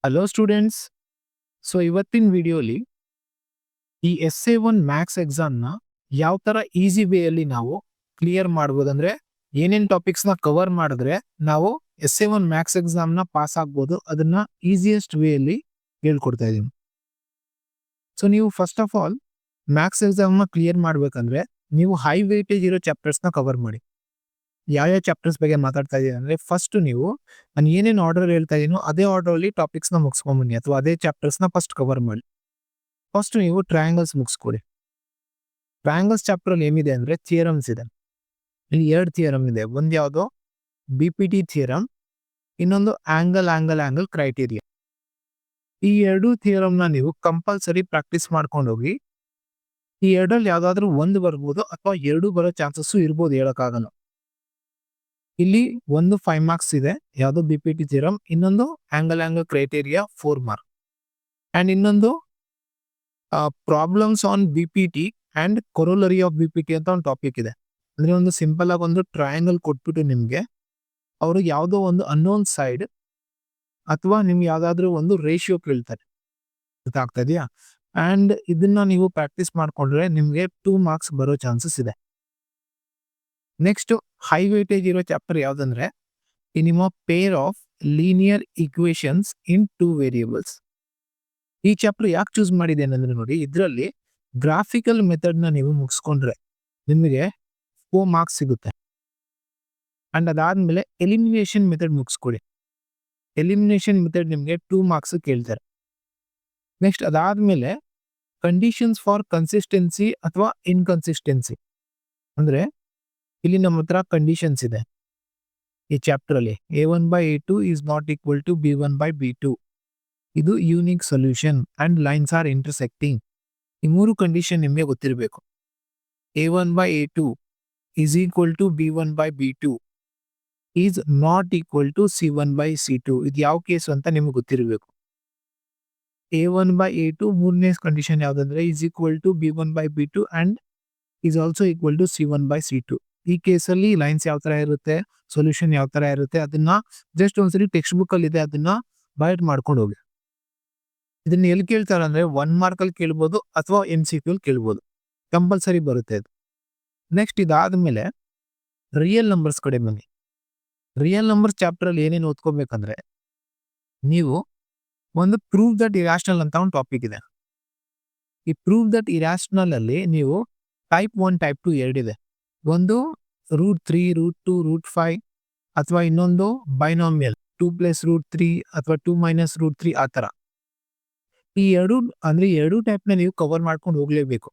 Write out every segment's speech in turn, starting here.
Hello students. So ಇವತ್ತಿನ ವಿಡಿಯೋಲಿ ಈ SA1 ಮ್ಯಾಥ್ಸ್ ಎಕ್ಸಾಮ್ನ ಯಾವ ಥರ ಈಸಿ ವೇಯಲ್ಲಿ ನಾವು ಕ್ಲಿಯರ್ ಮಾಡ್ಬೋದು, ಅಂದರೆ ಏನೇನು ಟಾಪಿಕ್ಸ್ನ ಕವರ್ ಮಾಡಿದ್ರೆ ನಾವು SA1 ಮ್ಯಾಥ್ಸ್ ಎಕ್ಸಾಮ್ನ ಪಾಸ್ ಆಗ್ಬೋದು, ಅದನ್ನ ಈಸಿಯೆಸ್ಟ್ ವೇಯಲ್ಲಿ ಹೇಳ್ಕೊಡ್ತಾ ಇದ್ದೀನಿ. ಸೊ ನೀವು ಫಸ್ಟ್ ಆಫ್ ಆಲ್ ಮ್ಯಾಥ್ಸ್ ಎಕ್ಸಾಮ್ನ ಕ್ಲಿಯರ್ ಮಾಡ್ಬೇಕಂದ್ರೆ ನೀವು ಹೈ ವೇಟೇಜ್ ಇರೋ ಚಾಪ್ಟರ್ಸ್ನ ಕವರ್ ಮಾಡಿ. ಯಾವ ಚಾಪ್ಟರ್ಸ್ ಬಗ್ಗೆ ಮಾತಾಡ್ತಾ ಇದ್ದೀನಿ ಅಂದರೆ, ಫಸ್ಟ್ ನೀವು ನಾನು ಏನೇನು ಆರ್ಡರ್ ಹೇಳ್ತಾ ಇದೀನೋ ಅದೇ ಆರ್ಡರಲ್ಲಿ ಟಾಪಿಕ್ಸ್ನ ಮುಗಿಸ್ಕೊಂಬನ್ನಿ, ಅಥವಾ ಅದೇ ಚಾಪ್ಟರ್ಸ್ನ ಫಸ್ಟ್ ಕವರ್ ಮಾಡಿ. ಫಸ್ಟ್ ನೀವು ಟ್ರಯಾಂಗಲ್ಸ್ ಮುಗಿಸ್ಕೊಡಿ. ಟ್ರಯಾಂಗಲ್ಸ್ ಚಾಪ್ಟರ್ ಏನಿದೆ ಅಂದರೆ ಥಿಯರಮ್ಸ್ ಇದೆ. ಇಲ್ಲಿ 2 ಥಿಯರಮ್ ಇದೆ. ಒಂದು ಯಾವುದೋ BPT ಥಿಯರಮ್, ಇನ್ನೊಂದು ಆಂಗಲ್ ಕ್ರೈಟೀರಿಯಾ. ಈ 2 ಥಿಯರಮ್ನ ನೀವು ಕಂಪಲ್ಸರಿ ಪ್ರಾಕ್ಟೀಸ್ ಮಾಡ್ಕೊಂಡು ಹೋಗಿ. ಈ 2ರಲ್ಲಿ ಯಾವ್ದಾದ್ರು ಒಂದು ಬರ್ಬೋದು, ಅಥವಾ 2 ಬರೋ ಚಾನ್ಸಸ್ ಇರ್ಬೋದು, ಹೇಳೋಕ್ಕಾಗಲ್ಲ. ಇಲ್ಲಿ ಒಂದು 5 ಮಾರ್ಕ್ಸ್ ಇದೆ, ಯಾವುದು BPT ಥಿಯರಮ್, ಇನ್ನೊಂದು ಆಂಗಲ್ ಕ್ರೈಟೀರಿಯಾ 4 ಮಾರ್ಕ್, ಅಂಡ್ ಇನ್ನೊಂದು problems on BPT and corollary of BPT ಅಂತ ಒಂದು ಟಾಪಿಕ್ ಇದೆ. ಅಂದ್ರೆ ಒಂದು ಸಿಂಪಲ್ ಆಗಿ ಒಂದು ಟ್ರಯಾಂಗಲ್ ಕೊಟ್ಬಿಟ್ಟು ನಿಮ್ಗೆ ಅವರು ಯಾವುದೋ ಒಂದು ಅನ್ನೋನ್ ಸೈಡ್ ಅಥವಾ ನಿಮ್ಗೆ ಯಾವ್ದಾದ್ರು ಒಂದು ರೇಷಿಯೋ ಕೇಳ್ತಾರೆ, ಗೊತ್ತಾಗ್ತಾ ಇದೆಯಾ? ಅಂಡ್ ಇದನ್ನ ನೀವು ಪ್ರಾಕ್ಟೀಸ್ ಮಾಡ್ಕೊಂಡ್ರೆ ನಿಮ್ಗೆ 2 ಮಾರ್ಕ್ಸ್ ಬರೋ ಚಾನ್ಸಸ್ ಇದೆ. ನೆಕ್ಸ್ಟ್ ಹೈ ವೇಟೇಜ್ ಇರೋ ಚಾಪ್ಟರ್ ಯಾವ್ದಂದ್ರೆ ಈ ನಿಮ್ಮ peer of linear equations in 2 variables. ಈ ಚಾಪ್ಟರ್ ಯಾಕೆ ಚೂಸ್ ಮಾಡಿದ್ದೇನೆ ಅಂದ್ರೆ, ನೋಡಿ, ಇದರಲ್ಲಿ ಗ್ರಾಫಿಕಲ್ ಮೆಥಡ್ನ ನೀವು ಮುಗಿಸ್ಕೊಂಡ್ರೆ ನಿಮಗೆ 4 ಮಾರ್ಕ್ಸ್ ಸಿಗುತ್ತೆ. ಅಂಡ್ ಅದಾದ್ಮೇಲೆ ಎಲಿಮಿನೇಷನ್ ಮೆಥಡ್ ಮುಗಿಸ್ಕೊಡಿ. ಎಲಿಮಿನೇಷನ್ ಮೆಥಡ್ ನಿಮಗೆ 2 ಮಾರ್ಕ್ಸ್ ಕೇಳ್ತಾರೆ. ನೆಕ್ಸ್ಟ್ ಅದಾದ್ಮೇಲೆ ಕಂಡೀಷನ್ಸ್ ಫಾರ್ ಕನ್ಸಿಸ್ಟೆನ್ಸಿ ಅಥವಾ ಇನ್ಕನ್ಸಿಸ್ಟೆನ್ಸಿ, ಅಂದ್ರೆ ಇಲ್ಲಿ ನಮ್ಮ ಹತ್ರ ಕಂಡೀಷನ್ಸ್ ಇದೆ ಈ ಚಾಪ್ಟರ್ ಅಲ್ಲಿ. A1/A2 is not equal to B1/B2. ಇದು unique solution and lines are intersecting. ಈ 3 ಕಂಡೀಷನ್ ನಿಮಗೆ ಗೊತ್ತಿರಬೇಕು. A1/A2 is equal to B1/B2 is not equal to C1/C2. ಇದು ಯಾವ ಕೇಸ್ ಅಂತ ನಿಮ್ಗೆ ಗೊತ್ತಿರಬೇಕು. A1/A2 ಮೂರನೇ ಕಂಡೀಷನ್ ಯಾವ್ದಂದ್ರೆ is equal to B1/B2 and is also equal to C1/C2. ಈ ಕೇಸಲ್ಲಿ ಲೈನ್ಸ್ ಯಾವ ತರ ಇರುತ್ತೆ, ಸೊಲ್ಯೂಷನ್ ಯಾವ ತರ ಇರುತ್ತೆ, ಅದನ್ನ ಜಸ್ಟ್ ಒಂದ್ಸರಿ ಟೆಕ್ಸ್ಟ್ ಬುಕ್ ಅಲ್ಲಿ ಇದೆ, ಅದನ್ನ ಬೈಟ್ ಮಾಡ್ಕೊಂಡು ಹೋಗಿ. ಇದನ್ನ ಎಲ್ಲಿ ಕೇಳ್ತಾರೆ ಅಂದ್ರೆ 1 ಮಾರ್ಕ್ ಅಲ್ಲಿ ಕೇಳ್ಬೋದು, ಅಥವಾ MCQ ಅಲ್ಲಿ ಕೇಳ್ಬೋದು, ಕಂಪಲ್ಸರಿ ಬರುತ್ತೆ ಇದು. ನೆಕ್ಸ್ಟ್ ಇದಾದ್ಮೇಲೆ ರಿಯಲ್ ನಂಬರ್ಸ್ ಕಡೆ ಬನ್ನಿ. ರಿಯಲ್ ನಂಬರ್ಸ್ ಚಾಪ್ಟರ್ ಅಲ್ಲಿ ಏನೇನು ಓದ್ಕೋಬೇಕಂದ್ರೆ, ನೀವು ಒಂದು ಪ್ರೂವ್ ದಟ್ ಇರಾಷನಲ್ ಅಂತ ಒಂದು ಟಾಪಿಕ್ ಇದೆ. ಈ ಪ್ರೂವ್ ದಟ್ ಇರಾಷನಲ್ ಅಲ್ಲಿ ನೀವು ಟೈಪ್ 1 ಟೈಪ್ 2 ಎರಡಿದೆ. ಒಂದು √3, √2, √5, ಅಥವಾ ಇನ್ನೊಂದು ಬೈನಾಮಿಯಲ್ 2 + √3 ಅಥವಾ 2 - √3 ಆ ತರ. ಈ ಎರಡು ಟೈಪ್ ನ ನೀವು ಕವರ್ ಮಾಡ್ಕೊಂಡು ಹೋಗ್ಲೇಬೇಕು.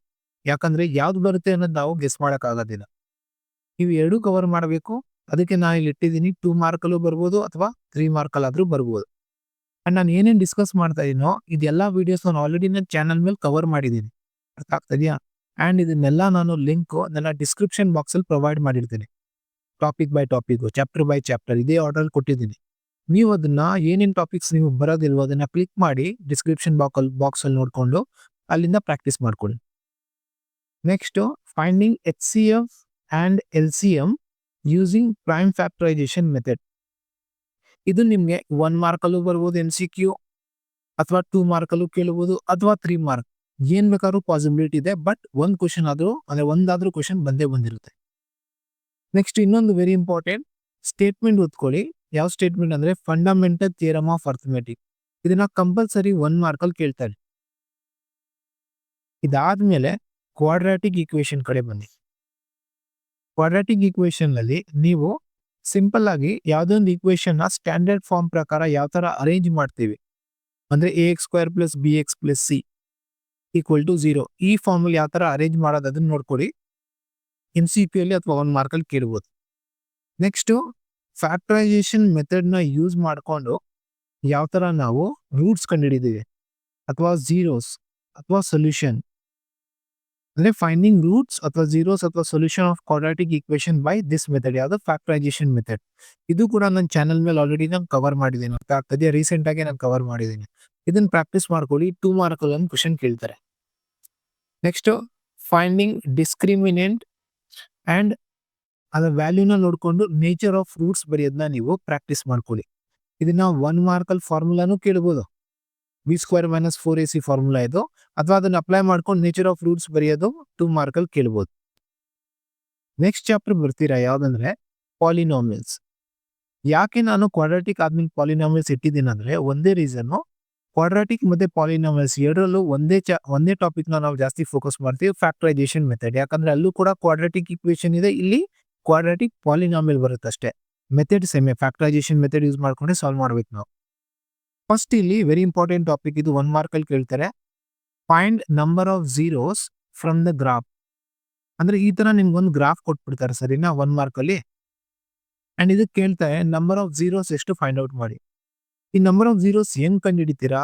ಯಾಕಂದ್ರೆ ಯಾವ್ದು ಬರುತ್ತೆ ಅನ್ನೋದು ನಾವು ಗೆಸ್ ಮಾಡಕ್ ಆಗೋದಿಲ್ಲ. ನೀವು 2 ಕವರ್ ಮಾಡಬೇಕು. ಅದಕ್ಕೆ ನಾನು ಇಲ್ಲಿ ಇಟ್ಟಿದ್ದೀನಿ. 2 ಮಾರ್ಕ್ ಅಲ್ಲೂ ಬರ್ಬೋದು, ಅಥವಾ 3 ಮಾರ್ಕ್ ಅಲ್ಲಾದ್ರೂ ಬರ್ಬೋದು. ಅಂಡ್ ನಾನು ಏನೇನು ಡಿಸ್ಕಸ್ ಮಾಡ್ತಾ ಇದೀನೋ ಇದೆಲ್ಲ ವಿಡಿಯೋಸ್ ನಾನು ಆಲ್ರೆಡಿ ನನ್ನ ಚಾನಲ್ ಮೇಲೆ ಕವರ್ ಮಾಡಿದ್ದೀನಿ, ಅರ್ಥ ಆಗ್ತಾ ಇದೆಯಾ? ಅಂಡ್ ಇದನ್ನೆಲ್ಲ ನಾನು ಲಿಂಕ್ ನನ್ನ ಡಿಸ್ಕ್ರಿಪ್ಷನ್ ಬಾಕ್ಸ್ ಅಲ್ಲಿ ಪ್ರೊವೈಡ್ ಮಾಡಿರ್ತೀನಿ. Topic by topic, chapter by chapter ಇದೇ ಆರ್ಡರ್ ಕೊಟ್ಟಿದ್ದೀನಿ. ನೀವು ಅದನ್ನ ಏನೇನು ಟಾಪಿಕ್ಸ್ ನೀವು ಬರೋದಿಲ್ವೋ ಅದನ್ನ ಕ್ಲಿಕ್ ಮಾಡಿ ಡಿಸ್ಕ್ರಿಪ್ಷನ್ ಬಾಕ್ಸ್ ಅಲ್ಲಿ ನೋಡ್ಕೊಂಡು ಅಲ್ಲಿಂದ ಪ್ರಾಕ್ಟೀಸ್ ಮಾಡ್ಕೊಳ್ಳಿ. Next finding HCF and LCM using prime factorisation method. ಇದು ನಿಮ್ಗೆ 1 ಮಾರ್ಕ್ ಅಲ್ಲೂ ಬರ್ಬೋದು MCQ, ಅಥವಾ 2 ಮಾರ್ಕ್ ಅಲ್ಲೂ ಕೇಳಬಹುದು, ಅಥವಾ 3 ಮಾರ್ಕ್, ಏನ್ ಬೇಕಾದ್ರೂ ಪಾಸಿಬಿಲಿಟಿ ಇದೆ. ಬಟ್ ಒಂದಾದ್ರೂ ಕ್ವಶನ್ ಬಂದೇ ಬಂದಿರುತ್ತೆ. ನೆಕ್ಸ್ಟ್ ಇನ್ನೊಂದು ವೆರಿ ಇಂಪಾರ್ಟೆಂಟ್ ಸ್ಟೇಟ್ಮೆಂಟ್ ಓದ್ಕೊಳ್ಳಿ. ಯಾವ ಸ್ಟೇಟ್ಮೆಂಟ್ ಅಂದ್ರೆ ಫಂಡಮೆಂಟಲ್ ಥಿಯರಮ್ ಆಫ್ ಅರ್ಥಮೆಟಿಕ್. ಇದನ್ನ ಕಂಪಲ್ಸರಿ 1 ಮಾರ್ಕ್ ಅಲ್ಲಿ ಕೇಳ್ತಾರೆ. ಇದಾದ್ಮೇಲೆ ಕ್ವಾಡ್ರಾಟಿಕ್ ಈಕ್ವೇಶನ್ ಕಡೆ ಬನ್ನಿ. ಕ್ವಾಡ್ರಾಟಿಕ್ ಈಕ್ವೇಶನ್ ಅಲ್ಲಿ ನೀವು ಸಿಂಪಲ್ ಆಗಿ ಯಾವ್ದೊಂದು ಈಕ್ವೇಶನ್ ನ ಸ್ಟ್ಯಾಂಡರ್ಡ್ ಫಾರ್ಮ್ ಪ್ರಕಾರ ಯಾವ ತರ ಅರೇಂಜ್ ಮಾಡ್ತೀವಿ ಅಂದ್ರೆ AX² + BX + C = 0, ಈ ಫಾರ್ಮ್ ಅಲ್ಲಿ ಯಾವ ತರ ಅರೇಂಜ್ ಮಾಡೋದು ಅದನ್ನ ನೋಡ್ಕೊಳ್ಳಿ. MCQ ಅಲ್ಲಿ ಅಥವಾ 1 ಮಾರ್ಕ್ ಅಲ್ಲಿ ಕೇಳ್ಬೋದು. ನೆಕ್ಸ್ಟ್ ಫ್ಯಾಕ್ಟರೈಸೇಷನ್ ಮೆಥಡ್ ನ ಯೂಸ್ ಮಾಡ್ಕೊಂಡು ಯಾವ ತರ ನಾವು ರೂಟ್ಸ್ ಕಂಡುಹಿಡಿದೀವಿ, ಅಥವಾ ಝೀರೋಸ್, ಅಥವಾ ಸೊಲ್ಯೂಷನ್, ಅಂದ್ರೆ ಫೈಂಡಿಂಗ್ ರೂಟ್ಸ್ ಅಥವಾ ಝೀರೋಸ್ ಅಥವಾ solution of quadratic equation by this method, ಯಾವ್ದು ಫ್ಯಾಕ್ಟರೈಸೇಷನ್ ಮೆಥಡ್. ಇದು ಕೂಡ ನನ್ನ ಚಾನಲ್ ಮೇಲೆ ಆಲ್ರೆಡಿ ನಾನು ಕವರ್ ಮಾಡಿದ್ದೀನಿ, ಅರ್ಥ ಆಗ್ತದೆ? ರೀಸೆಂಟ್ ಆಗಿ ನಾನು ಕವರ್ ಮಾಡಿದ್ದೀನಿ. ಇದನ್ನ ಪ್ರಾಕ್ಟೀಸ್ ಮಾಡ್ಕೊಳ್ಳಿ. 2 ಮಾರ್ಕ್ ಅಲ್ಲಿ ಒಂದು ಕ್ವಶನ್ ಕೇಳ್ತಾರೆ. ನೆಕ್ಸ್ಟ್ ಫೈಂಡಿಂಗ್ ಡಿಸ್ಕ್ರಿಮಿನೆಂಟ್ ಅಂಡ್ ಅದರ ವ್ಯಾಲ್ಯೂನ ನೋಡ್ಕೊಂಡು ನೇಚರ್ ಆಫ್ ರೂಟ್ಸ್ ಬರೆಯೋದನ್ನ ನೀವು ಪ್ರಾಕ್ಟೀಸ್ ಮಾಡ್ಕೊಳ್ಳಿ. ಇದನ್ನ 1 ಮಾರ್ಕ್ ಅಲ್ಲಿ ಫಾರ್ಮುಲಾನು ಕೇಳ್ಬೋದು, B square minus 4ac formula ಇದು. ಅಥವಾ ಅದನ್ನ ಅಪ್ಲೈ ಮಾಡ್ಕೊಂಡು ನೇಚರ್ ಆಫ್ ರೂಟ್ಸ್ ಬರೆಯೋದು 2 ಮಾರ್ಕಲ್ಲಿ ಕೇಳ್ಬೋದು. ನೆಕ್ಸ್ಟ್ ಚಾಪ್ಟರ್ ಬರ್ತೀರಾ ಯಾವ್ದಂದ್ರೆ ಪಾಲಿನಾಮಿಯಲ್ಸ್. ಯಾಕೆ ನಾನು ಕ್ವಾಡ್ರಾಟಿಕ್ ಆದ್ಮೇಲೆ ಪಾಲಿನಾಮಿಯಲ್ಸ್ ಇಟ್ಟಿದ್ದೀನಿ ಅಂದ್ರೆ ಒಂದೇ ರೀಸನ್, ಕ್ವಾಡ್ರಾಟಿಕ್ ಮತ್ತೆ ಪಾಲಿನಾಮಿಯಲ್ಸ್ ಎರಡರಲ್ಲೂ ಒಂದೇ ಟಾಪಿಕ್ ನಾವು ಜಾಸ್ತಿ ಫೋಕಸ್ ಮಾಡ್ತೀವಿ, ಫ್ಯಾಕ್ಟರೈಸೇಷನ್ ಮೆಥಡ್. ಯಾಕಂದ್ರೆ ಅಲ್ಲೂ ಕೂಡ ಕ್ವಾಡ್ರಾಟಿಕ್ ಇಕ್ವೇಶನ್ ಇದೆ, ಇಲ್ಲಿ ಕ್ವಾಡ್ರಾಟಿಕ್ ಪಾಲಿನಾಮಿಯಲ್ ಬರುತ್ತೆ ಅಷ್ಟೇ. Method same, factorisation method use ಮಾಡ್ಕೊಂಡೆ ಸಾಲ್ವ್ ಮಾಡ್ಬೇಕು ನಾವು. ಫಸ್ಟ್ ಇಲ್ಲಿ ವೆರಿ ಇಂಪಾರ್ಟೆಂಟ್ ಟಾಪಿಕ್ ಇದು, 1 ಮಾರ್ಕಲ್ಲಿ ಕೇಳ್ತಾರೆ. Find number of zeros from the graph. ಅಂದ್ರೆ ಈ ತರ ನಿಮ್ಗೊಂದು ಗ್ರಾಫ್ ಕೊಟ್ಬಿಡ್ತಾರೆ ಸರಿನಾ 1 ಮಾರ್ಕಲ್ಲಿ. ಅಂಡ್ ಇದು ಕೇಳ್ತಾರೆ ನಂಬರ್ ಆಫ್ ಝೀರೋಸ್ ಎಷ್ಟು ಫೈಂಡ್ ಔಟ್ ಮಾಡಿ. ಈ ನಂಬರ್ ಆಫ್ ಝೀರೋಸ್ ಹೆಂಗ್ ಕಂಡು ಹಿಡಿತೀರಾ?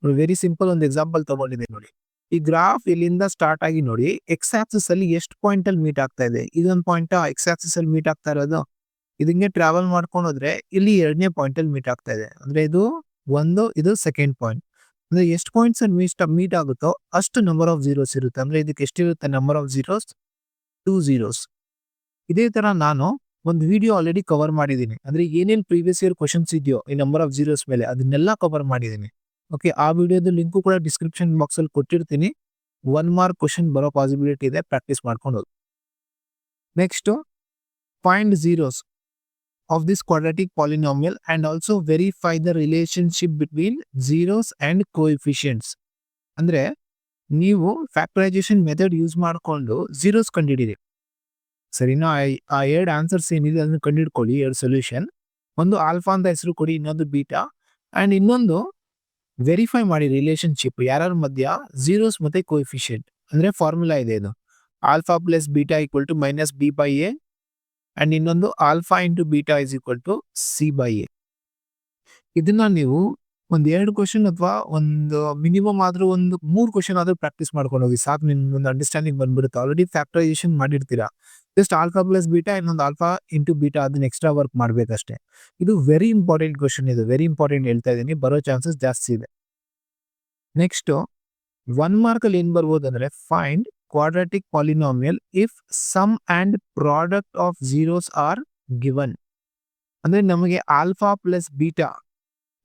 ವೆರಿ ಸಿಂಪಲ್, ಒಂದು ಎಕ್ಸಾಂಪಲ್ ತಗೊಂಡಿದೆ ನೋಡಿ. ಈ ಗ್ರಾಫ್ ಇಲ್ಲಿಂದ ಸ್ಟಾರ್ಟ್ ಆಗಿ ನೋಡಿ, ಎಕ್ಸ್ ಆಕ್ಸಿಸ್ ಅಲ್ಲಿ ಎಷ್ಟು ಪಾಯಿಂಟ್ ಅಲ್ಲಿ ಮೀಟ್ ಆಗ್ತಾ ಇದೆ. ಇದೊಂದು ಪಾಯಿಂಟ್ ಎಕ್ಸ್ ಆಕ್ಸಿಸ್ ಅಲ್ಲಿ ಮೀಟ್ ಆಗ್ತಾ ಇರೋದು. ಇದಕ್ಕೆ ಟ್ರಾವೆಲ್ ಮಾಡ್ಕೊಂಡು ಹೋದ್ರೆ ಇಲ್ಲಿ 2ನೇ ಪಾಯಿಂಟ್ ಅಲ್ಲಿ ಮೀಟ್ ಆಗ್ತಾ ಇದೆ. ಅಂದ್ರೆ ಇದು ಸೆಕೆಂಡ್ ಪಾಯಿಂಟ್. ಅಂದ್ರೆ ಎಷ್ಟು ಪಾಯಿಂಟ್ಸ್ ಅಲ್ಲಿ ಮೀಟ್ ಆಗುತ್ತೋ ಅಷ್ಟು ನಂಬರ್ ಆಫ್ ಝೀರೋಸ್ ಇರುತ್ತೆ. ಅಂದ್ರೆ ಇದಕ್ಕೆ ಎಷ್ಟಿರುತ್ತೆ ನಂಬರ್ ಆಫ್ ಝೀರೋಸ್? 2 ಝೀರೋಸ್. ಇದೇ ತರ ನಾನು ಒಂದು ವಿಡಿಯೋ ಆಲ್ರೆಡಿ ಕವರ್ ಮಾಡಿದ್ದೀನಿ. ಅಂದ್ರೆ ಏನೇನು ಪ್ರೀವಿಯಸ್ ಇಯರ್ ಕ್ವಶನ್ಸ್ ಇದೆಯೋ ಈ ನಂಬರ್ ಆಫ್ ಝೀರೋಸ್ ಮೇಲೆ ಅದನ್ನೆಲ್ಲ ಕವರ್ ಮಾಡಿದ್ದೀನಿ. ಓಕೆ, ಆ ವಿಡಿಯೋದ ಲಿಂಕು ಕೂಡ ಡಿಸ್ಕ್ರಿಪ್ಷನ್ ಬಾಕ್ಸ್ ಅಲ್ಲಿ ಕೊಟ್ಟಿರ್ತೀನಿ. 1 ಮಾರ್ಕ್ ಕ್ವಶನ್ ಬರೋ ಪಾಸಿಬಿಲಿಟಿ ಇದೆ, ಪ್ರಾಕ್ಟೀಸ್ ಮಾಡ್ಕೊಂಡು ಹೋಗಿ. Next, find zeros of this quadratic polynomial and also verify the relationship between zeros and coefficients. ಅಂದ್ರೆ ನೀವು ಫ್ಯಾಕ್ಟರೈಸೇಷನ್ ಮೆಥಡ್ ಯೂಸ್ ಮಾಡ್ಕೊಂಡು ಝೀರೋಸ್ ಕಂಡುಹಿಡಿರಿ ಸರಿನಾ. ಆ 2 ಆನ್ಸರ್ಸ್ ಏನಿದೆ ಅದನ್ನ ಕಂಡುಹಿಡ್ಕೊಳ್ಳಿ, 2 ಸೊಲ್ಯೂಷನ್. ಒಂದು ಆಲ್ಫಾ ಅಂತ ಹೆಸರು ಕೊಡಿ, ಇನ್ನೊಂದು ಬೀಟಾ. ಅಂಡ್ ಇನ್ನೊಂದು ವೆರಿಫೈ ಮಾಡಿ ರಿಲೇಶನ್ಶಿಪ್ ಯಾರ್ಯಾರ ಮಧ್ಯ ಝೀರೋಸ್ ಮತ್ತೆ ಕೋಎಫಿಷಿಯಂಟ್. ಅಂದ್ರೆ ಫಾರ್ಮುಲಾ ಇದೆ ಇದು, alpha plus beta equal to minus B by A. And ಇನ್ನೊಂದು alpha into beta is equal to C by A. ಇದನ್ನ ನೀವು ಒಂದ್ 2 ಕ್ವಶನ್ ಅಥವಾ ಒಂದು ಮಿನಿಮಮ್ ಆದ್ರೂ ಒಂದು 3 ಕ್ವಶನ್ ಆದ್ರೂ ಪ್ರಾಕ್ಟೀಸ್ ಮಾಡ್ಕೊಂಡು ಹೋಗಿ, ಸಾಕು ನಿಮ್ಗೊಂದು ಅಂಡರ್ಸ್ಟ್ಯಾಂಡಿಂಗ್ ಬಂದ್ಬಿಡುತ್ತೆ. ಆಲ್ರೆಡಿ ಫ್ಯಾಕ್ಟರೈಸೇಷನ್ ಮಾಡಿರ್ತೀರಾ, ಜಸ್ಟ್ ಆಲ್ಫಾ ಪ್ಲಸ್ ಬೀಟಾ ಇನ್ನೊಂದು ಆಲ್ಫಾ ಇಂಟು ಬೀಟಾ ಅದನ್ನ ಎಕ್ಸ್ಟ್ರಾ ವರ್ಕ್ ಮಾಡ್ಬೇಕಷ್ಟೇ. ಇದು ವೆರಿ ಇಂಪಾರ್ಟೆಂಟ್ ಕ್ವಶನ್, ಇದು ವೆರಿ ಇಂಪಾರ್ಟೆಂಟ್ ಹೇಳ್ತಾ ಇದ್ದೀನಿ, ಬರೋ ಚಾನ್ಸಸ್ ಜಾಸ್ತಿ ಇದೆ. ನೆಕ್ಸ್ಟ್ 1 ಮಾರ್ಕಲ್ಲಿ ಏನ್ ಬರ್ಬೋದು ಅಂದ್ರೆ find quadratic polynomial if sum and product of zeros are given. ಅಂದ್ರೆ ನಮಗೆ ಆಲ್ಫಾ ಪ್ಲಸ್ ಬೀಟಾ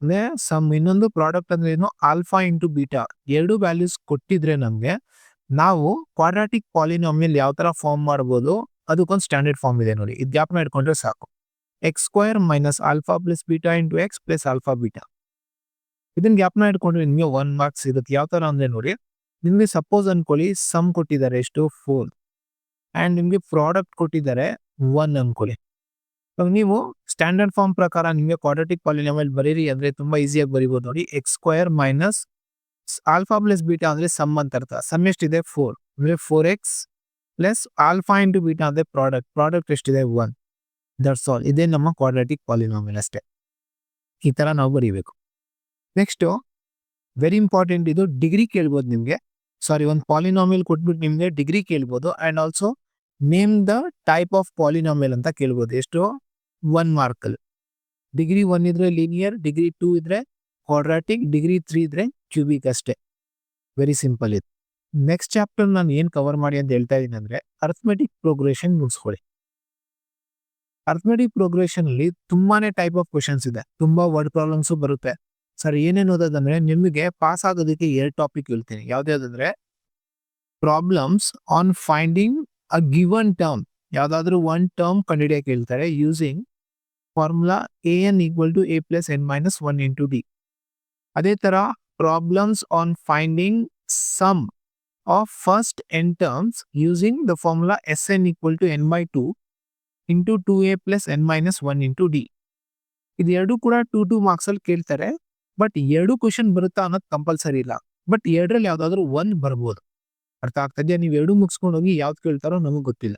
ಅಂದ್ರೆ ಸಮ್, ಇನ್ನೊಂದು ಪ್ರಾಡಕ್ಟ್ ಅಂದ್ರೆ ಏನು ಆಲ್ಫಾ ಇಂಟು ಬೀಟಾ 2 ವ್ಯಾಲ್ಯೂಸ್ ಕೊಟ್ಟಿದ್ರೆ ನಮ್ಗೆ ನಾವು ಕ್ವಾಡ್ರಾಟಿಕ್ ಪಾಲಿನಾಮಿಯಲ್ ಯಾವ ತರ ಫಾರ್ಮ್ ಮಾಡ್ಬೋದು ಅದಕ್ಕೊಂದು ಸ್ಟ್ಯಾಂಡರ್ಡ್ ಫಾರ್ಮ್ ಇದೆ ನೋಡಿ. ಇದು ಜ್ಞಾಪನ ಇಟ್ಕೊಂಡ್ರೆ ಸಾಕು. X square minus alpha plus beta into X plus alpha beta. ಇದನ್ನ ಜ್ಞಾಪನ ಇಟ್ಕೊಂಡ್ರೆ ನಿಮಗೆ 1 ಮಾರ್ಕ್ಸ್ ಇರುತ್ತೆ. ಯಾವ ತರ ಅಂದ್ರೆ ನೋಡಿ, ನಿಮ್ಗೆ ಸಪೋಸ್ ಅನ್ಕೊಳ್ಳಿ ಸಮ್ ಕೊಟ್ಟಿದ್ದಾರೆ ಎಷ್ಟು 4 ಅಂಡ್ ನಿಮ್ಗೆ ಪ್ರಾಡಕ್ಟ್ ಕೊಟ್ಟಿದ್ದಾರೆ 1 ಅನ್ಕೊಳ್ಳಿ. ನೀವು ಸ್ಟ್ಯಾಂಡರ್ಡ್ ಫಾರ್ಮ್ ಪ್ರಕಾರ ನಿಮಗೆ ಕ್ವಾಡ್ರಾಟಿಕ್ ಪಾಲಿನಾಮಿಯಲ್ ಬರೀರಿ ಅಂದ್ರೆ ತುಂಬಾ ಈಸಿಯಾಗಿ ಬರೀಬಹುದು ನೋಡಿ. X square minus alpha plus beta ಅಂದ್ರೆ ಸಮ್ ಅಂತ ಅರ್ಥ. ಸಮ್ ಎಷ್ಟಿದೆ 4 ಅಂದ್ರೆ 4x plus alpha into beta ಅಂದ್ರೆ ಪ್ರಾಡಕ್ಟ್ ಎಷ್ಟಿದೆ 1. That's all. ಇದೇ ನಮ್ಮ ಕ್ವಾಡ್ರಾಟಿಕ್ ಪಾಲಿನಾಮಿಯಲ್ ಅಷ್ಟೇ. ಈ ತರ ನಾವು ಬರೀಬೇಕು. ನೆಕ್ಸ್ಟ್ ವೆರಿ ಇಂಪಾರ್ಟೆಂಟ್, ಇದು ಡಿಗ್ರಿ ಕೇಳ್ಬೋದು ನಿಮ್ಗೆ. ಸಾರಿ, ಒಂದು ಪಾಲಿನಾಮಿಯಲ್ ಕೊಟ್ಬಿಟ್ಟು ನಿಮ್ಗೆ ಡಿಗ್ರಿ ಕೇಳ್ಬೋದು. And also name the type of polynomial ಅಂತ ಕೇಳ್ಬೋದು. ಎಷ್ಟು 1 ಮಾರ್ಕಲ್ಲಿ. ಡಿಗ್ರಿ 1 ಇದ್ರೆ ಲೀನಿಯರ್, ಡಿಗ್ರಿ 2 ಇದ್ರೆ ಕ್ವಾಡ್ರಾಟಿಕ್, ಡಿಗ್ರಿ 3 ಇದ್ರೆ ಕ್ಯೂಬಿಕ್ ಅಷ್ಟೇ. ವೆರಿ ಸಿಂಪಲ್ ಇದು. ನೆಕ್ಸ್ಟ್ ಚಾಪ್ಟರ್ ನಾನು ಏನ್ ಕವರ್ ಮಾಡಿ ಅಂತ ಹೇಳ್ತಾ ಇದ್ದೀನಿ ಅಂದ್ರೆ ಅರ್ಥಮೆಟಿಕ್ ಪ್ರೋಗ್ರೆಷನ್ ಮುಗಿಸ್ಕೊಳ್ಳಿ. ಅರ್ಥಮೆಟಿಕ್ ಪ್ರೋಗ್ರೆಷನ್ ಅಲ್ಲಿ ತುಂಬಾನೇ ಟೈಪ್ ಆಫ್ ಕ್ವಶನ್ಸ್ ಇದೆ, ತುಂಬಾ ವರ್ಡ್ ಪ್ರಾಬ್ಲಮ್ಸ್ ಬರುತ್ತೆ. ಸರ್ ಏನೇನು ಓದೋದಂದ್ರೆ ನಿಮಗೆ ಪಾಸ್ ಆಗೋದಕ್ಕೆ 2 ಟಾಪಿಕ್ ಹೇಳ್ತೀನಿ. ಯಾವ್ದಾದ್ರೆ problems on finding a given term, ಯಾವ್ದಾದ್ರು 1 ಟರ್ಮ್ ಕಂಡುಹಿಡಿಯಕ್ಕೆ ಹೇಳ್ತಾರೆ using formula an equal to a plus n minus 1 into D. ಅದೇ ತರ problems on finding sum of first n terms using the formula sn equal to n by 2 into 2a plus n minus 1 into D. ಇದು ಕೂಡ 2 marks ಅಲ್ಲಿ ಕೇಳ್ತಾರೆ. But 2 question ಬರುತ್ತಾ ಅನ್ನೋದು compulsory ಇಲ್ಲ. But 2ರಲ್ಲಿ ಯಾವ್ದಾದ್ರು 1 ಬರ್ಬೋದು. ಅರ್ಥ ಆಗ್ತದ್ಯಾ? ನೀವು 2 ಮುಗಿಸ್ಕೊಂಡು ಹೋಗಿ ಯಾವ್ದು ಕೇಳ್ತಾರೋ ನಮಗೆ ಗೊತ್ತಿಲ್ಲ.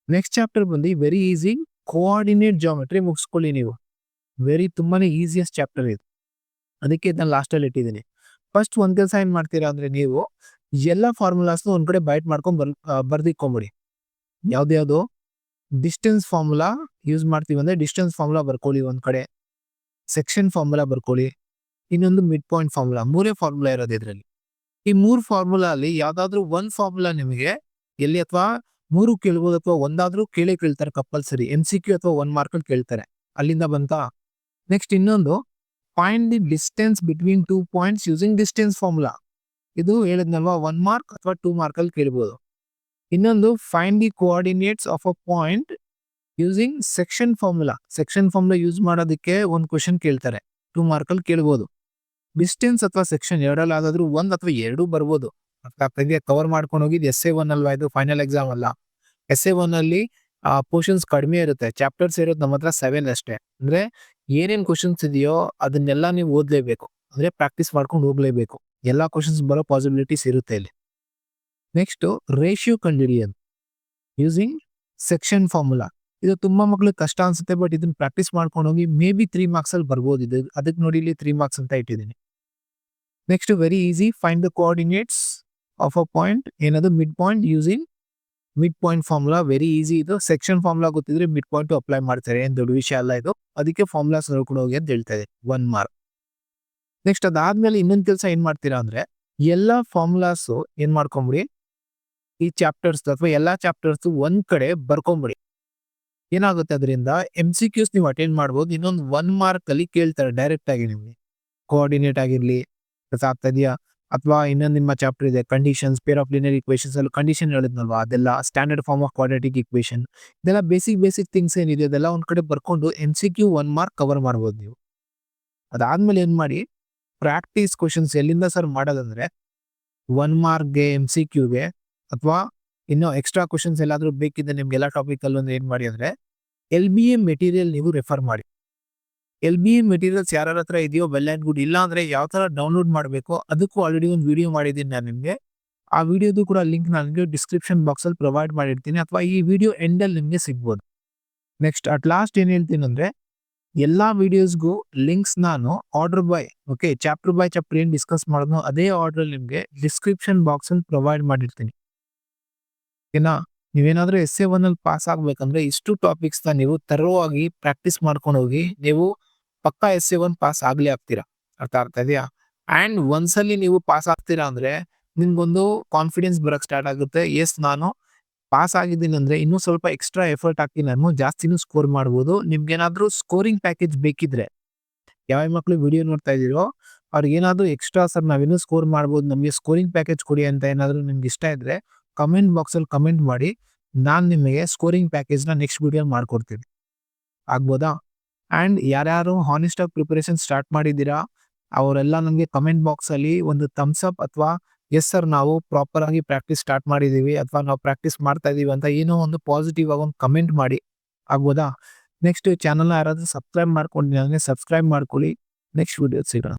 ನೆಕ್ಸ್ಟ್ ಚಾಪ್ಟರ್ ಬಂದು ವೆರಿ ಈಸಿ, ಕೋಆರ್ಡಿನೇಟ್ ಜಾಮೆಟ್ರಿ ಮುಗಿಸ್ಕೊಳ್ಳಿ ನೀವು. ತುಂಬಾನೇ ಈಸಿಯೆಸ್ಟ್ ಚಾಪ್ಟರ್ ಇದು, ಅದಕ್ಕೆ ನಾನು ಲಾಸ್ಟ್ ಅಲ್ಲಿ ಇಟ್ಟಿದ್ದೀನಿ. ಫಸ್ಟ್ ಒಂದ್ ಕೆಲಸ ಏನ್ ಮಾಡ್ತೀರಾ ಅಂದ್ರೆ ನೀವು ಎಲ್ಲ ಫಾರ್ಮುಲಾಸ್ ಒಂದ್ ಕಡೆ ಬೈಟ್ ಮಾಡ್ಕೊಂಡು ಬರ್ದಿಕ್ಕೊಂಬಿಡಿ. ಯಾವ್ದ್ಯಾವ್ದು ಡಿಸ್ಟೆನ್ಸ್ ಫಾರ್ಮುಲಾ ಯೂಸ್ ಮಾಡ್ತೀವಿ ಅಂದ್ರೆ ಡಿಸ್ಟೆನ್ಸ್ ಫಾರ್ಮುಲಾ ಬರ್ಕೊಳ್ಳಿ ಒಂದ್ ಕಡೆ, ಸೆಕ್ಷನ್ ಫಾರ್ಮುಲಾ ಬರ್ಕೊಳ್ಳಿ, ಇನ್ನೊಂದು ಮಿಡ್ ಪಾಯಿಂಟ್ ಫಾರ್ಮುಲಾ. 3 ಫಾರ್ಮುಲಾ ಇರೋದು ಇದರಲ್ಲಿ. ಈ 3 ಫಾರ್ಮುಲಾ ಅಲ್ಲಿ ಯಾವ್ದಾದ್ರು 1 ಫಾರ್ಮುಲಾ ನಿಮಗೆ ಎಲ್ಲಿ ಅಥವಾ 3 ಕೇಳ್ಬೋದು ಅಥವಾ ಒಂದಾದ್ರೂ ಕೇಳ್ತಾರೆ ಕಂಪಲ್ಸರಿ. MCQ ಅಥವಾ 1 ಮಾರ್ಕ್ ಕೇಳ್ತಾರೆ. ಅಲ್ಲಿಂದ ಬಂತಾ? ನೆಕ್ಸ್ಟ್ ಇನ್ನೊಂದು find the distance between 2 points using distance formula. ಇದು ಹೇಳಿದ್ನಲ್ವಾ 1 ಮಾರ್ಕ್ ಅಥವಾ 2 ಮಾರ್ಕಲ್ಲಿ ಕೇಳ್ಬೋದು. ಇನ್ನೊಂದು find the coordinates of a point using section formula. Section formula use ಮಾಡೋದಕ್ಕೆ ಒಂದು ಕ್ವಶನ್ ಕೇಳ್ತಾರೆ, 2 ಮಾರ್ಕಲ್ಲಿ ಕೇಳ್ಬೋದು. ಡಿಸ್ಟೆನ್ಸ್ ಅಥವಾ ಸೆಕ್ಷನ್ ಎರಡಲ್ಲಾದ್ರೂ 1 ಅಥವಾ 2 ಬರ್ಬೋದು. ಕವರ್ ಮಾಡ್ಕೊಂಡು ಹೋಗಿದ್ದು SA1 ಅಲ್ವಾ, ಇದು ಫೈನಲ್ ಎಕ್ಸಾಮ್ ಅಲ್ಲ. SA1 ಅಲ್ಲಿ ಪೋರ್ಷನ್ಸ್ ಕಡಿಮೆ ಇರುತ್ತೆ, ಚಾಪ್ಟರ್ಸ್ ಇರೋದು ನಮ್ಮ ಹತ್ರ 7 ಅಷ್ಟೇ. ಅಂದ್ರೆ ಏನೇನ್ ಕ್ವಶನ್ಸ್ ಇದೆಯೋ ಅದನ್ನೆಲ್ಲ ನೀವು ಓದ್ಲೇಬೇಕು, ಅಂದ್ರೆ ಪ್ರಾಕ್ಟೀಸ್ ಮಾಡ್ಕೊಂಡು ಹೋಗ್ಲೇಬೇಕು. ಎಲ್ಲಾ ಕ್ವಶನ್ಸ್ ಬರೋ ಪಾಸಿಬಿಲಿಟೀಸ್ ಇರುತ್ತೆ ಇಲ್ಲಿ. ನೆಕ್ಸ್ಟ್ ರೇಷಿಯೋ ಕಂಡುಹಿಡಿಯೋದು ಯೂಸಿಂಗ್ ಸೆಕ್ಷನ್ ಫಾರ್ಮುಲಾ. ಇದು ತುಂಬಾ ಮಕ್ಳಿಗೆ ಕಷ್ಟ ಅನ್ಸುತ್ತೆ, ಬಟ್ ಇದನ್ನ ಪ್ರಾಕ್ಟೀಸ್ ಮಾಡ್ಕೊಂಡು ಹೋಗಿ ಮೇ ಬಿ 3 ಮಾರ್ಕ್ಸ್ ಅಲ್ಲಿ ಬರ್ಬೋದು. ಇದು ಅದಕ್ಕೆ ನೋಡಿ ಇಲ್ಲಿ 3 ಮಾರ್ಕ್ಸ್ ಅಂತ ಇಟ್ಟಿದ್ದೀನಿ. Next very easy, find the coordinates of a point, ಏನದು mid point using mid point formula. Very easy ಇದು. ಸೆಕ್ಷನ್ ಫಾರ್ಮುಲಾ ಗೊತ್ತಿದ್ರೆ ಮಿಡ್ ಪಾಯಿಂಟ್ ಅಪ್ಲೈ ಮಾಡ್ತಾರೆ, ಏನ್ ದೊಡ್ಡ ವಿಷಯ ಅಲ್ಲ ಇದು. ಅದಕ್ಕೆ ಫಾರ್ಮುಲಾಸ್ ನೋಡ್ಕೊಂಡು ಹೋಗಿ ಅಂತ ಹೇಳ್ತಾ ಇದೆ, 1 ಮಾರ್ಕ್. ನೆಕ್ಸ್ಟ್ ಅದಾದ್ಮೇಲೆ ಇನ್ನೊಂದು ಕೆಲಸ ಏನ್ ಮಾಡ್ತೀರಾ ಅಂದ್ರೆ, ಎಲ್ಲಾ ಫಾರ್ಮುಲಾಸ್ ಏನ್ ಮಾಡ್ಕೊಂಬಿಡಿ, ಈ ಚಾಪ್ಟರ್ಸ್ ಅಥವಾ ಎಲ್ಲಾ ಚಾಪ್ಟರ್ಸ್ ಒಂದ್ ಕಡೆ ಬರ್ಕೊಂಬಿಡಿ. ಏನಾಗುತ್ತೆ ಅದರಿಂದ MCQs ನೀವು ಅಟೆಂಡ್ ಮಾಡ್ಬೋದು. ಇನ್ನೊಂದು 1 ಮಾರ್ಕ್ ಅಲ್ಲಿ ಕೇಳ್ತಾರೆ ಡೈರೆಕ್ಟ್ ಆಗಿ ನಿಮ್ಗೆ, ಕೋಆರ್ಡಿನೇಟ್ ಆಗಿರ್ಲಿ ಆಗ್ತಾ ಇದೆಯಾ, ಅಥವಾ ಇನ್ನೊಂದು ನಿಮ್ಮ ಚಾಪ್ಟರ್ ಇದೆ conditions, pair of linear equations ಅಲ್ಲಿ ಕಂಡೀಷನ್ ಹೇಳಿದ್ನಲ್ವಾ, ಅದೆಲ್ಲ standard form of quadratic equation, ಇದೆಲ್ಲ ಬೇಸಿಕ್ ಥಿಂಗ್ಸ್ ಏನಿದೆ ಅದೆಲ್ಲ ಒಂದ್ ಕಡೆ ಬರ್ಕೊಂಡು MCQ 1 ಮಾರ್ಕ್ ಕವರ್ ಮಾಡ್ಬೋದು ನೀವು. ಅದಾದ್ಮೇಲೆ ಏನ್ ಮಾಡಿ, ಪ್ರಾಕ್ಟೀಸ್ ಕ್ವಶನ್ಸ್ ಎಲ್ಲಿಂದ ಸರ್ ಮಾಡೋದಂದ್ರೆ, 1 ಮಾರ್ಕ್ಗೆ MCQಗೆ ಅಥವಾ ಇನ್ನೂ ಎಕ್ಸ್ಟ್ರಾ ಕ್ವಶನ್ಸ್ ಎಲ್ಲಾದ್ರೂ ಬೇಕಿದ್ರೆ ನಿಮ್ಗೆಲ್ಲ ಟಾಪಿಕ್ ಅಲ್ಲಿ ಒಂದು ಏನ್ ಮಾಡಿ ಅಂದ್ರೆ, LBA ಮೆಟೀರಿಯಲ್ ನೀವು ರೆಫರ್ ಮಾಡಿ. LBA ಮೆಟೀರಿಯಲ್ಸ್ ಯಾರ ಹತ್ರ ಇದೆಯೋ ವೆಲ್ ಆ್ಯಂಡ್ ಗುಡ್. ಇಲ್ಲ ಅಂದ್ರೆ ಯಾವ ತರ ಡೌನ್ಲೋಡ್ ಮಾಡಬೇಕು ಅದಕ್ಕೂ ಆಲ್ರೆಡಿ ಒಂದು ವಿಡಿಯೋ ಮಾಡಿದ್ದೀನಿ ನಾನು ನಿಮ್ಗೆ. ಆ ವಿಡಿಯೋದು ಕೂಡ ಲಿಂಕ್ ನಾನು ಡಿಸ್ಕ್ರಿಪ್ಷನ್ ಬಾಕ್ಸ್ ಅಲ್ಲಿ ಪ್ರೊವೈಡ್ ಮಾಡಿರ್ತೀನಿ, ಅಥವಾ ಈ ವಿಡಿಯೋ ಎಂಡ್ ಅಲ್ಲಿ ನಿಮ್ಗೆ ಸಿಗ್ಬೋದು. ನೆಕ್ಸ್ಟ್ ಅಟ್ ಲಾಸ್ಟ್ ಏನ್ ಹೇಳ್ತೀನಿ ಅಂದ್ರೆ, ಎಲ್ಲಾ ವಿಡಿಯೋಸ್ಗೂ ಲಿಂಕ್ಸ್ ನಾನು order by chapter by chapter ಏನ್ ಡಿಸ್ಕಸ್ ಮಾಡೋದು ಅದೇ ಆರ್ಡರ್ ನಿಮ್ಗೆ ಡಿಸ್ಕ್ರಿಪ್ಷನ್ ಬಾಕ್ಸ್ ಅಲ್ಲಿ ಪ್ರೊವೈಡ್ ಮಾಡಿರ್ತೀನಿ. ಓಕೆನಾ? ನೀವೇನಾದ್ರೂ SA1 ಅಲ್ಲಿ ಪಾಸ್ ಆಗ್ಬೇಕಂದ್ರೆ ಇಷ್ಟು ಟಾಪಿಕ್ಸ್ ನ ನೀವು ತರವಾಗಿ ಪ್ರಾಕ್ಟೀಸ್ ಮಾಡ್ಕೊಂಡು ಹೋಗಿ, ನೀವು ಪಕ್ಕಾ SA1 ಪಾಸ್ ಆಗ್ತೀರಾ. ಅರ್ಥ ಆಗ್ತಾ ಇದೆಯಾ? ಅಂಡ್ ಒಂದ್ಸಲಿ ನೀವು ಪಾಸ್ ಆಗ್ತೀರಾ ಅಂದ್ರೆ ನಿಮ್ಗೊಂದು ಕಾನ್ಫಿಡೆನ್ಸ್ ಬರಕ್ ಸ್ಟಾರ್ಟ್ ಆಗುತ್ತೆ. ಎಸ್, ನಾನು ಪಾಸ್ ಆಗಿದ್ದೀನಿ ಅಂದ್ರೆ ಇನ್ನೂ ಸ್ವಲ್ಪ ಎಕ್ಸ್ಟ್ರಾ ಎಫರ್ಟ್ ಹಾಕಿ ನಾನು ಜಾಸ್ತಿನೂ ಸ್ಕೋರ್ ಮಾಡ್ಬೋದು. ನಿಮ್ಗೇನಾದ್ರೂ ಸ್ಕೋರಿಂಗ್ ಪ್ಯಾಕೇಜ್ ಬೇಕಿದ್ರೆ, ಯಾವ ಮಕ್ಳು ವಿಡಿಯೋ ನೋಡ್ತಾ ಇದೀರೋ ಅವ್ರಿಗೆ ಏನಾದ್ರು ಎಕ್ಸ್ಟ್ರಾ ಸರ್ ನಾವೇನು ಸ್ಕೋರ್ ಮಾಡ್ಬೋದು, ನಮಗೆ ಸ್ಕೋರಿಂಗ್ ಪ್ಯಾಕೇಜ್ ಕೊಡಿ ಅಂತ ಏನಾದ್ರು ನಿಮ್ಗೆ ಇಷ್ಟ ಇದ್ರೆ ಕಮೆಂಟ್ ಬಾಕ್ಸ್ ಅಲ್ಲಿ ಕಮೆಂಟ್ ಮಾಡಿ, ನಾನು ನಿಮಗೆ ಸ್ಕೋರಿಂಗ್ ಪ್ಯಾಕೇಜ್ ನ ನೆಕ್ಸ್ಟ್ ವಿಡಿಯೋ ಮಾಡ್ಕೊಡ್ತೀನಿ. ಆಗ್ಬೋದಾ? ಅಂಡ್ ಯಾರ್ಯಾರು ಹಾನೆಸ್ಟ್ ಆಗಿ ಪ್ರಿಪರೇಷನ್ ಸ್ಟಾರ್ಟ್ ಮಾಡಿದ್ದೀರಾ ಅವರೆಲ್ಲ ನಮಗೆ ಕಮೆಂಟ್ ಬಾಕ್ಸ್ ಅಲ್ಲಿ ಒಂದು ಥಮ್ಸ್ ಅಪ್ ಅಥವಾ ಎಸ್ ಸರ್ ನಾವು ಪ್ರಾಪರ್ ಆಗಿ ಪ್ರಾಕ್ಟೀಸ್ ಸ್ಟಾರ್ಟ್ ಮಾಡಿದೀವಿ ಅಥವಾ ನಾವು ಪ್ರಾಕ್ಟೀಸ್ ಮಾಡ್ತಾ ಇದೀವಿ ಅಂತ ಏನೋ ಒಂದು ಪಾಸಿಟಿವ್ ಆಗಿ ಒಂದು ಕಮೆಂಟ್ ಮಾಡಿ. ಆಗ್ಬೋದಾ? ನೆಕ್ಸ್ಟ್ ಚಾನಲ್ನ ಯಾರಾದ್ರೂ ಸಬ್ಸ್ಕ್ರೈಬ್ ಮಾಡ್ಕೊಂಡಿಲ್ಲ ಅಂದ್ರೆ ಸಬ್ಸ್ಕ್ರೈಬ್ ಮಾಡ್ಕೊಳ್ಳಿ. ನೆಕ್ಸ್ಟ್ ವಿಡಿಯೋ ಸಿಗೋಣ.